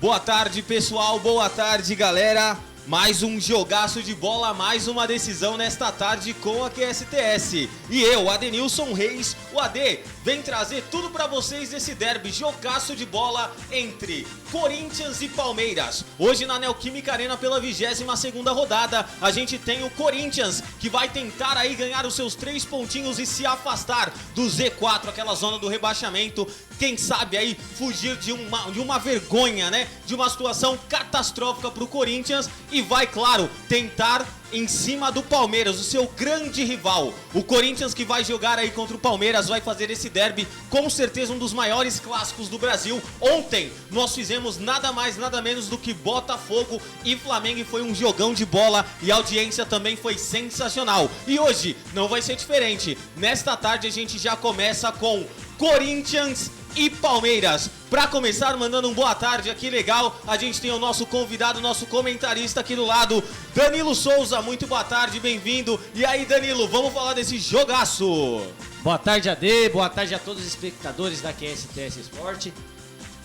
Boa tarde, pessoal. Boa tarde, galera. Mais um jogaço de bola, mais uma decisão nesta tarde com a QSTS. E eu, Adenilson Reis, o AD, vem trazer tudo pra vocês desse derby, jogaço de bola entre Corinthians e Palmeiras. Hoje na Neoquímica Arena pela 22ª rodada, a gente tem o Corinthians, que vai tentar aí ganhar os seus 3 pontinhos e se afastar do Z4, aquela zona do rebaixamento. Quem sabe aí fugir de uma vergonha, né? De uma situação catastrófica pro Corinthians e vai, claro, tentar em cima do Palmeiras, o seu grande rival. O Corinthians que vai jogar aí contra o Palmeiras vai fazer esse derby, com certeza um dos maiores clássicos do Brasil. Ontem nós fizemos nada mais, nada menos do que Botafogo e Flamengo, e foi um jogão de bola e a audiência também foi sensacional. E hoje não vai ser diferente. Nesta tarde a gente já começa com Corinthians e Palmeiras. Pra começar, mandando um boa tarde aqui, legal, a gente tem o nosso convidado, nosso comentarista aqui do lado, Danilo Souza. Muito boa tarde, bem-vindo. E aí, Danilo, vamos falar desse jogaço. Boa tarde, AD, boa tarde a todos os espectadores da QSTS Esporte.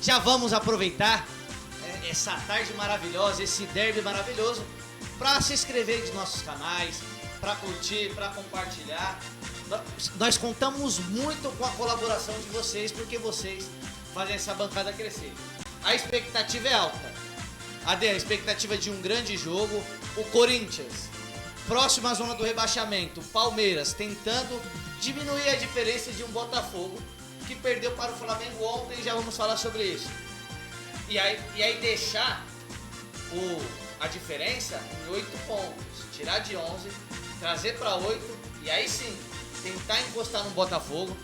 Já vamos aproveitar essa tarde maravilhosa, esse derby maravilhoso, para se inscrever nos nossos canais, para curtir, para compartilhar. Nós contamos muito com a colaboração de vocês, porque vocês fazem essa bancada crescer. A expectativa é alta. A expectativa é de um grande jogo. O Corinthians, próximo à zona do rebaixamento. Palmeiras tentando diminuir a diferença de um Botafogo, que perdeu para o Flamengo ontem, já vamos falar sobre isso. E aí deixar a diferença em 8 pontos. Tirar de 11, trazer para 8, e aí sim tentar encostar no Botafogo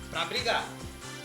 para brigar.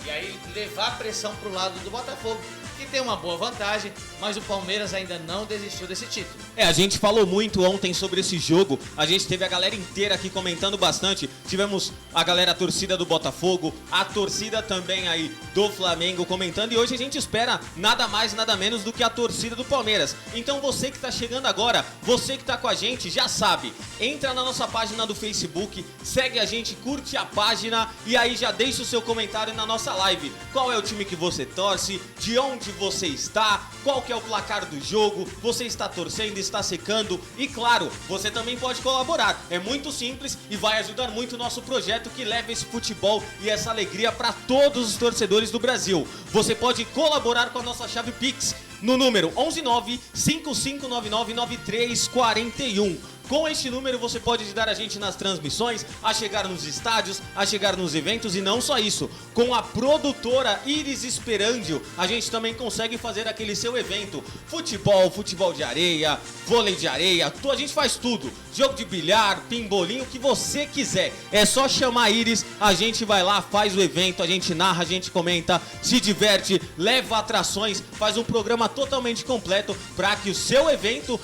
E aí levar a pressão pro lado do Botafogo, que tem uma boa vantagem, mas o Palmeiras ainda não desistiu desse título. A gente falou muito ontem sobre esse jogo, a gente teve a galera inteira aqui comentando bastante, tivemos a galera, a torcida do Botafogo, a torcida também aí do Flamengo comentando, e hoje a gente espera nada mais, nada menos do que a torcida do Palmeiras. Então você que tá chegando agora, você que tá com a gente, já sabe, entra na nossa página do Facebook, segue a gente, curte a página e aí já deixa o seu comentário na nossa live. Qual é o time que você torce? De onde você está? Qual que é o placar do jogo? Você está torcendo, está secando? E claro, você também pode colaborar. É muito simples e vai ajudar muito o nosso projeto, que leva esse futebol e essa alegria para todos os torcedores do Brasil. Você pode colaborar com a nossa chave Pix no número 119-5599-9341. Com este número você pode ajudar a gente nas transmissões, a chegar nos estádios, a chegar nos eventos, e não só isso. Com a produtora Iris Esperandio, a gente também consegue fazer aquele seu evento. Futebol de areia, vôlei de areia, a gente faz tudo. Jogo de bilhar, pimbolinho, o que você quiser. É só chamar a Iris, a gente vai lá, faz o evento, a gente narra, a gente comenta, se diverte, leva atrações, faz um programa totalmente completo para que o seu evento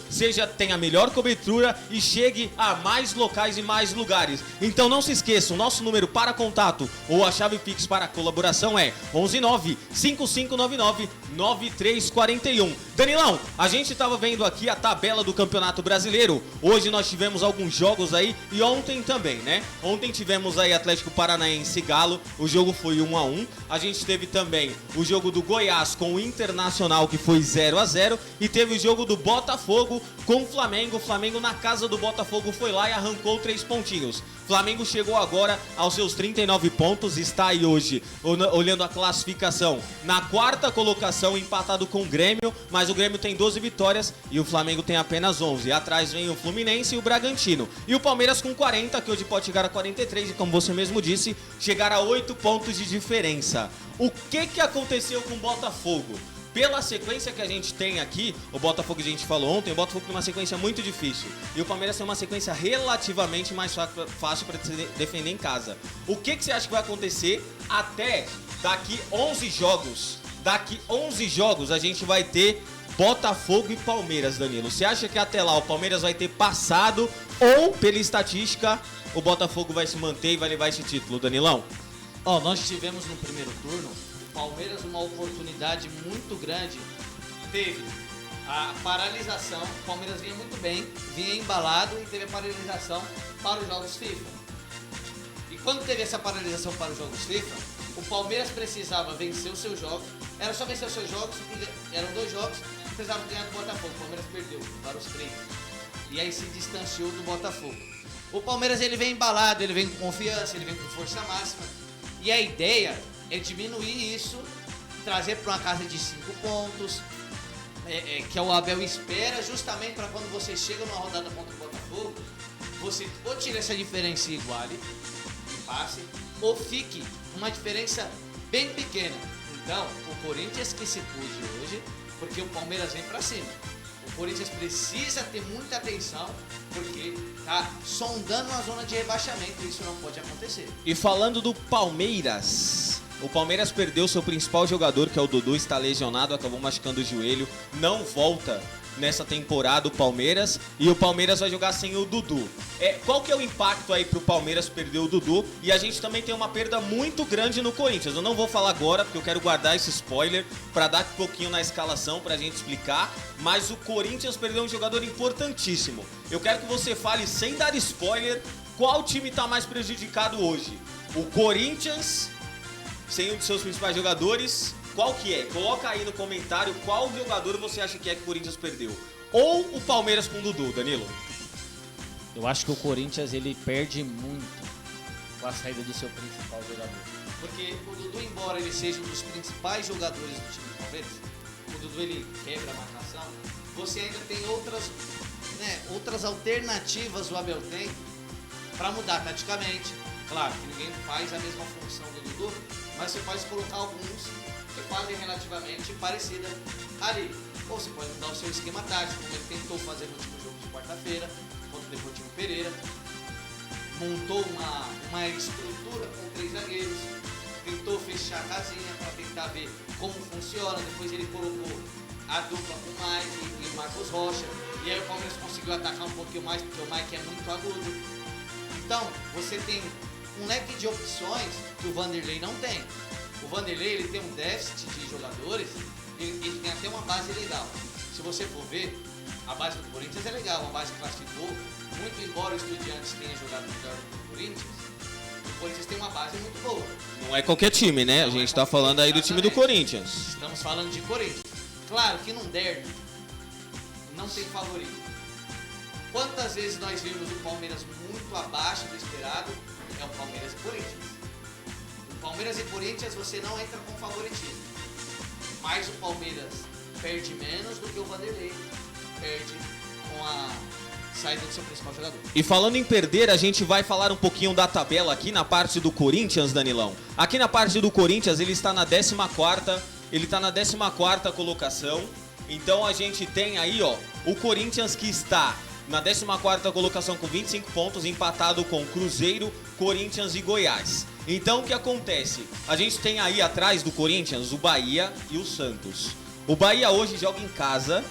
tenha a melhor cobertura e chegue a mais locais e mais lugares. Então não se esqueça, o nosso número para contato ou a chave Pix para colaboração é 119-5599-9341. Danilão, a gente estava vendo aqui a tabela do Campeonato Brasileiro. Hoje nós tivemos alguns jogos aí e ontem também, né? Ontem tivemos aí Atlético Paranaense e Galo, o jogo foi 1-1. A gente teve também o jogo do Goiás com o Internacional, que foi 0-0, e teve o jogo do Botafogo com o Flamengo. O Flamengo na casa do Botafogo foi lá e arrancou 3 pontinhos. Flamengo chegou agora aos seus 39 pontos, está aí hoje, olhando a classificação, na 4ª colocação, empatado com o Grêmio, mas o Grêmio tem 12 vitórias e o Flamengo tem apenas 11. Atrás vem o Fluminense e o Bragantino. E o Palmeiras com 40, que hoje pode chegar a 43 e, como você mesmo disse, chegar a 8 pontos de diferença. O que aconteceu com o Botafogo? Pela sequência que a gente tem aqui, o Botafogo, a gente falou ontem, o Botafogo tem uma sequência muito difícil. E o Palmeiras tem uma sequência relativamente mais fácil para defender em casa. O que você acha que vai acontecer até daqui 11 jogos? Daqui 11 jogos a gente vai ter Botafogo e Palmeiras, Danilo. Você acha que até lá o Palmeiras vai ter passado ou, pela estatística, o Botafogo vai se manter e vai levar esse título, Danilão? Nós tivemos no primeiro turno Palmeiras uma oportunidade muito grande. Teve a paralisação, o Palmeiras vinha muito bem, vinha embalado, e teve a paralisação para os jogos FIFA. E quando teve essa paralisação para os jogos FIFA, o Palmeiras precisava vencer os seus jogos Era só vencer os seus jogos, eram 2 jogos, precisava ganhar do Botafogo. O Palmeiras perdeu para os 3. E aí se distanciou do Botafogo. O Palmeiras ele vem embalado, ele vem com confiança, ele vem com força máxima. E a ideia é diminuir isso, trazer para uma casa de 5 pontos, que o Abel espera justamente para quando você chega numa rodada contra o Botafogo, você ou tira essa diferença e iguale, e passe, ou fique uma diferença bem pequena. Então, o Corinthians que se pude hoje, porque o Palmeiras vem para cima. O Corinthians precisa ter muita atenção, porque tá sondando uma zona de rebaixamento e isso não pode acontecer. E falando do Palmeiras, o Palmeiras perdeu seu principal jogador, que é o Dudu, está lesionado, acabou machucando o joelho, não volta nessa temporada o Palmeiras, e o Palmeiras vai jogar sem o Dudu. Qual que é o impacto aí pro Palmeiras perder o Dudu? E a gente também tem uma perda muito grande no Corinthians. Eu não vou falar agora, porque eu quero guardar esse spoiler para dar um pouquinho na escalação pra gente explicar, mas o Corinthians perdeu um jogador importantíssimo. Eu quero que você fale, sem dar spoiler, qual time tá mais prejudicado hoje? O Corinthians, sem um de seus principais jogadores, qual que é? Coloca aí no comentário qual jogador você acha que o Corinthians perdeu. Ou o Palmeiras com o Dudu, Danilo? Eu acho que o Corinthians ele perde muito com a saída do seu principal jogador. Porque o Dudu, embora ele seja um dos principais jogadores do time do Palmeiras, o Dudu ele quebra a marcação, você ainda tem outras alternativas o Abel tem para mudar taticamente. Claro que ninguém faz a mesma função do Dudu, mas você pode colocar alguns que fazem relativamente parecida ali. Ou você pode mudar o seu esquema tático, como ele tentou fazer no último jogo de quarta-feira, contra o Deportivo Pereira. Montou uma estrutura com 3 zagueiros, tentou fechar a casinha para tentar ver como funciona. Depois ele colocou a dupla com o Mike e o Marcos Rocha. E aí o Palmeiras conseguiu atacar um pouquinho mais, porque o Mike é muito agudo. Então, você tem um leque de opções que o Vanderlei não tem. O Vanderlei ele tem um déficit de jogadores, ele tem até uma base legal. Se você for ver, a base do Corinthians é legal, uma base que classificou, muito embora o Estudiantes tenha jogado melhor do que o Corinthians tem uma base muito boa. Não é qualquer time, né? A gente tá falando aí do time do Corinthians. Estamos falando de Corinthians. Claro que num derby não tem favorito. Quantas vezes nós vimos o Palmeiras muito abaixo do esperado? É o Palmeiras e Corinthians. Palmeiras e Corinthians você não entra com favoritismo, mas o Palmeiras perde menos do que o Vanderlei perde com a saída do seu principal jogador. E falando em perder, a gente vai falar um pouquinho da tabela aqui na parte do Corinthians, Danilão. Aqui na parte do Corinthians ele está na 14ª, colocação. Então a gente tem aí, ó, o Corinthians que está na 14ª colocação com 25 pontos, empatado com Cruzeiro, Corinthians e Goiás. Então o que acontece? A gente tem aí atrás do Corinthians o Bahia e o Santos. O Bahia hoje joga em casa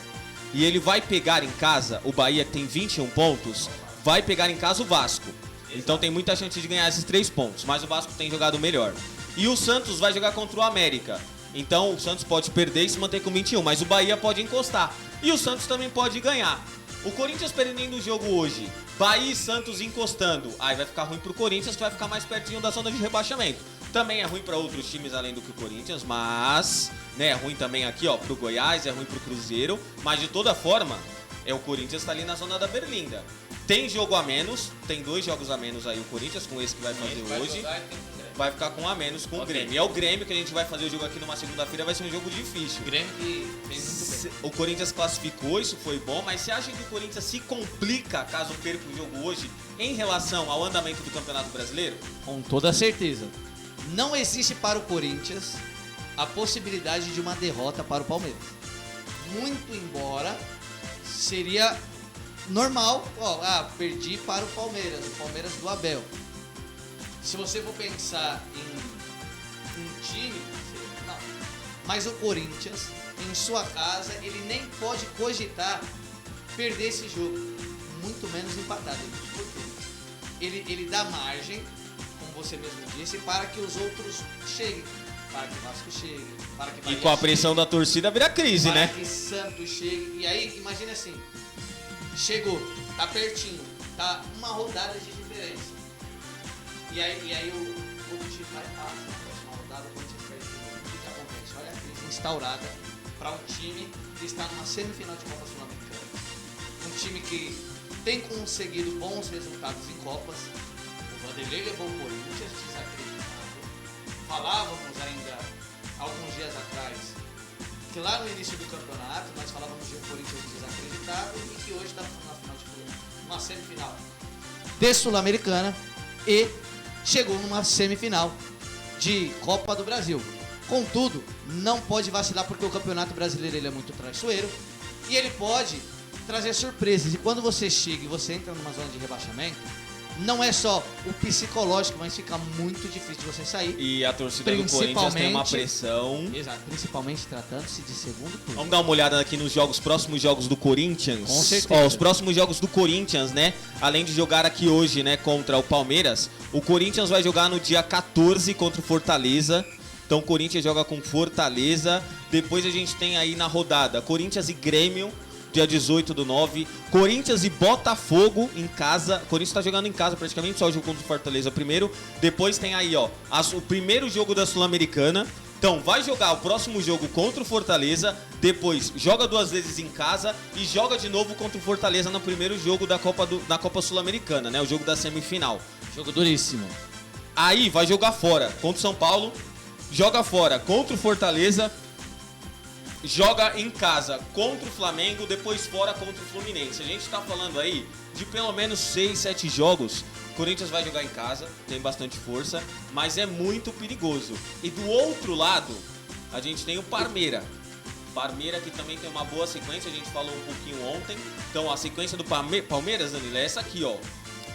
e ele vai pegar em casa, o Bahia que tem 21 pontos, vai pegar em casa o Vasco. Então tem muita chance de ganhar esses 3 pontos, mas o Vasco tem jogado melhor. E o Santos vai jogar contra o América. Então o Santos pode perder e se manter com 21, mas o Bahia pode encostar. E o Santos também pode ganhar. O Corinthians perdendo o jogo hoje, Bahia e Santos encostando, aí vai ficar ruim pro Corinthians, que vai ficar mais pertinho da zona de rebaixamento. Também é ruim para outros times além do que o Corinthians, mas é ruim também aqui, ó, pro Goiás, é ruim pro Cruzeiro, mas de toda forma, o Corinthians tá ali na zona da Berlinda. Tem jogo a menos, tem 2 jogos a menos aí o Corinthians, com esse que vai fazer hoje. Vai ficar com um a menos com o Grêmio. E é o Grêmio que a gente vai fazer o jogo aqui numa segunda-feira, vai ser um jogo difícil. O Grêmio que fez muito bem. O Corinthians classificou, isso foi bom, mas você acha que o Corinthians se complica caso perca o jogo hoje em relação ao andamento do Campeonato Brasileiro? Com toda certeza. Não existe para o Corinthians a possibilidade de uma derrota para o Palmeiras. Muito embora seria normal, perdi para o Palmeiras do Abel. Se você for pensar em um time, não. Mas o Corinthians, em sua casa, ele nem pode cogitar perder esse jogo, muito menos empatado. Por quê? Ele dá margem, como você mesmo disse, para que os outros cheguem, para que o Vasco chegue, para que Bahia, e com a pressão chegue, da torcida vira crise, para né? Para que Santos chegue. E aí, imagine assim, chegou, tá pertinho, tá uma rodada de diferença. E aí o time vai passar, na próxima rodada o Corinthians perde de novo. O que acontece? Olha a crise instaurada para um time que está numa semifinal de Copa Sul-Americana. Um time que tem conseguido bons resultados em Copas. O Vanderlei levou o Corinthians desacreditado. Falávamos ainda, alguns dias atrás, que lá no início do campeonato nós falávamos de um Corinthians desacreditado e que hoje está na final de uma semifinal de Sul-Americana e chegou numa semifinal de Copa do Brasil. Contudo, não pode vacilar porque o Campeonato Brasileiro ele é muito traiçoeiro e ele pode trazer surpresas. E quando você chega e você entra numa zona de rebaixamento, não é só o psicológico, mas fica muito difícil de você sair. E a torcida do Corinthians tem uma pressão. Exato, principalmente tratando-se de segundo turno. Vamos dar uma olhada aqui nos próximos jogos do Corinthians. Com certeza. Ó, os próximos jogos do Corinthians, né? Além de jogar aqui hoje, né, contra o Palmeiras, o Corinthians vai jogar no dia 14 contra o Fortaleza. Então o Corinthians joga com Fortaleza. Depois a gente tem aí na rodada Corinthians e Grêmio, dia 18/9. Corinthians e Botafogo em casa. O Corinthians tá jogando em casa praticamente, só o jogo contra o Fortaleza primeiro. Depois tem aí, ó, o primeiro jogo da Sul-Americana. Então vai jogar o próximo jogo contra o Fortaleza. Depois joga 2 vezes em casa e joga de novo contra o Fortaleza no primeiro jogo da Copa Sul-Americana, né? O jogo da semifinal. Jogo duríssimo. Aí vai jogar fora contra o São Paulo. Joga fora contra o Fortaleza. Joga em casa contra o Flamengo, depois fora contra o Fluminense. A gente está falando aí de pelo menos 6, 7 jogos. O Corinthians vai jogar em casa, tem bastante força, mas é muito perigoso. E do outro lado, a gente tem o Palmeiras. Palmeiras que também tem uma boa sequência, a gente falou um pouquinho ontem. Então a sequência do Palmeiras, Danilo, é essa aqui, ó.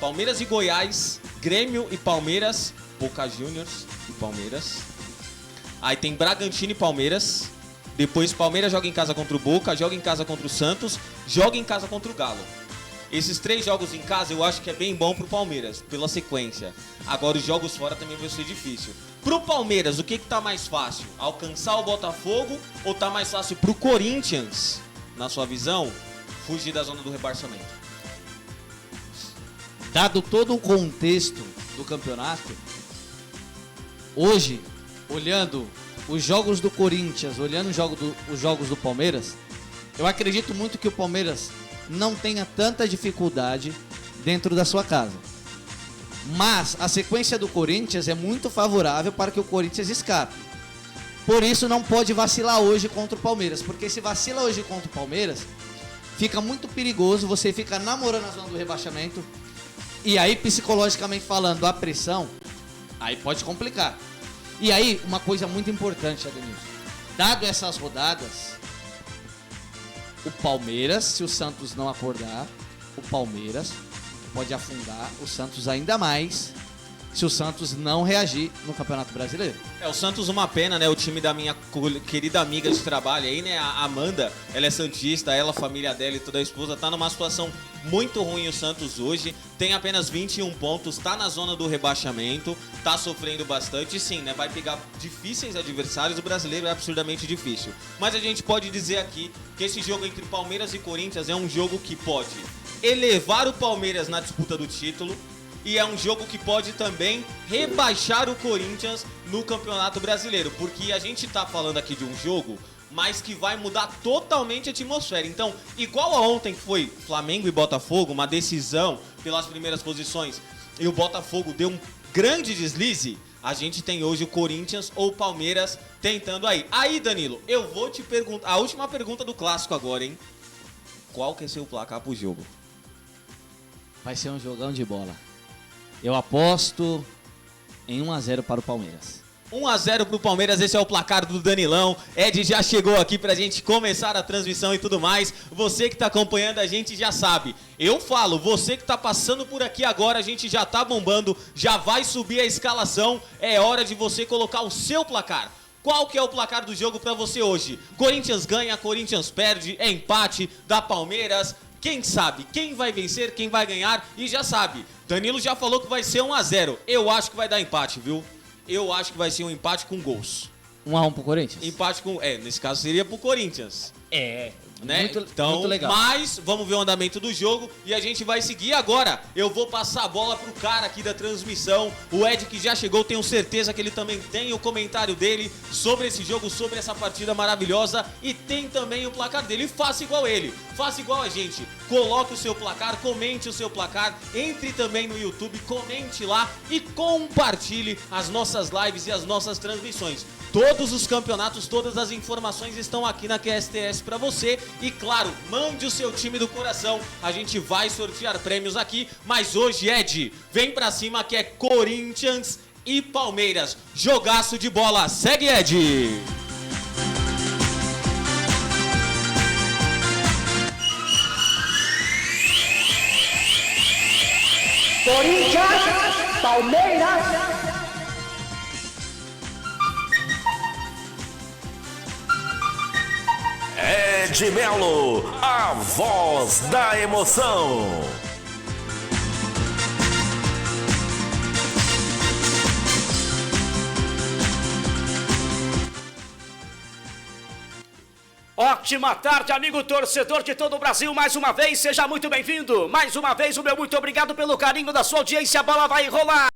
Palmeiras e Goiás, Grêmio e Palmeiras, Boca Juniors e Palmeiras. Aí tem Bragantino e Palmeiras. Depois Palmeiras joga em casa contra o Boca, joga em casa contra o Santos, joga em casa contra o Galo. Esses 3 jogos em casa eu acho que é bem bom pro Palmeiras, pela sequência. Agora os jogos fora também vai ser difícil. Pro Palmeiras, o que tá mais fácil? Alcançar o Botafogo ou tá mais fácil pro Corinthians, na sua visão, fugir da zona do rebaixamento? Dado todo o contexto do campeonato, hoje, olhando os jogos do Corinthians, olhando os jogos do Palmeiras, eu acredito muito que o Palmeiras não tenha tanta dificuldade dentro da sua casa. Mas a sequência do Corinthians é muito favorável para que o Corinthians escape. Por isso não pode vacilar hoje contra o Palmeiras, porque se vacila hoje contra o Palmeiras, fica muito perigoso, você fica namorando a zona do rebaixamento, e aí psicologicamente falando, a pressão, aí pode complicar. E aí, uma coisa muito importante, Adenilson. Dado essas rodadas, o Palmeiras, se o Santos não acordar, o Palmeiras pode afundar o Santos ainda mais se o Santos não reagir no Campeonato Brasileiro. O Santos uma pena, né? O time da minha querida amiga de trabalho aí, né? A Amanda, ela é santista, ela, a família dela e toda a esposa, tá numa situação muito ruim o Santos hoje. Tem apenas 21 pontos, tá na zona do rebaixamento, tá sofrendo bastante. E sim, né? Vai pegar difíceis adversários, o brasileiro é absurdamente difícil. Mas a gente pode dizer aqui que esse jogo entre Palmeiras e Corinthians é um jogo que pode elevar o Palmeiras na disputa do título, e é um jogo que pode também rebaixar o Corinthians no Campeonato Brasileiro, porque a gente tá falando aqui de um jogo, mas que vai mudar totalmente a atmosfera. Então, igual a ontem que foi Flamengo e Botafogo, uma decisão pelas primeiras posições, e o Botafogo deu um grande deslize, a gente tem hoje o Corinthians ou o Palmeiras tentando aí. Aí, Danilo, eu vou te perguntar, a última pergunta do clássico agora, hein? Qual que é seu placar pro jogo? Vai ser um jogão de bola. Eu aposto em 1-0 para o Palmeiras. 1-0 pro Palmeiras, esse é o placar do Danilão. Ed já chegou aqui pra gente começar a transmissão e tudo mais. Você que tá acompanhando a gente já sabe. Eu falo, você que tá passando por aqui agora, a gente já tá bombando, já vai subir a escalação. É hora de você colocar o seu placar. Qual que é o placar do jogo pra você hoje? Corinthians ganha, Corinthians perde, é empate, dá Palmeiras. Quem sabe? Quem vai vencer? Quem vai ganhar? E já sabe, Danilo já falou que vai ser 1-0. Eu acho que vai dar empate, viu? Eu acho que vai ser um empate com gols. 1-1 pro Corinthians? Empate com... nesse caso seria pro Corinthians. Né? Muito Então, legal. mas vamos ver o andamento do jogo e a gente vai seguir agora. Eu vou passar a bola pro cara aqui da transmissão, o Ed, que já chegou, tenho certeza que ele também tem o comentário dele sobre esse jogo, sobre essa partida maravilhosa e tem também o placar dele. E faça igual ele, faça igual a gente, coloque o seu placar, comente o seu placar, entre também no YouTube, comente lá e compartilhe as nossas lives e as nossas transmissões. Todos os campeonatos, todas as informações estão aqui na QSTS para você. E claro, mande o seu time do coração. A gente vai sortear prêmios aqui. Mas hoje, Ed, vem pra cima que é Corinthians e Palmeiras. Jogaço de bola. Segue, Ed! Corinthians, Palmeiras. Ed Melo, a voz da emoção. Ótima tarde, amigo torcedor de todo o Brasil. Mais uma vez, seja muito bem-vindo. Mais uma vez, o meu muito obrigado pelo carinho da sua audiência. A bola vai rolar.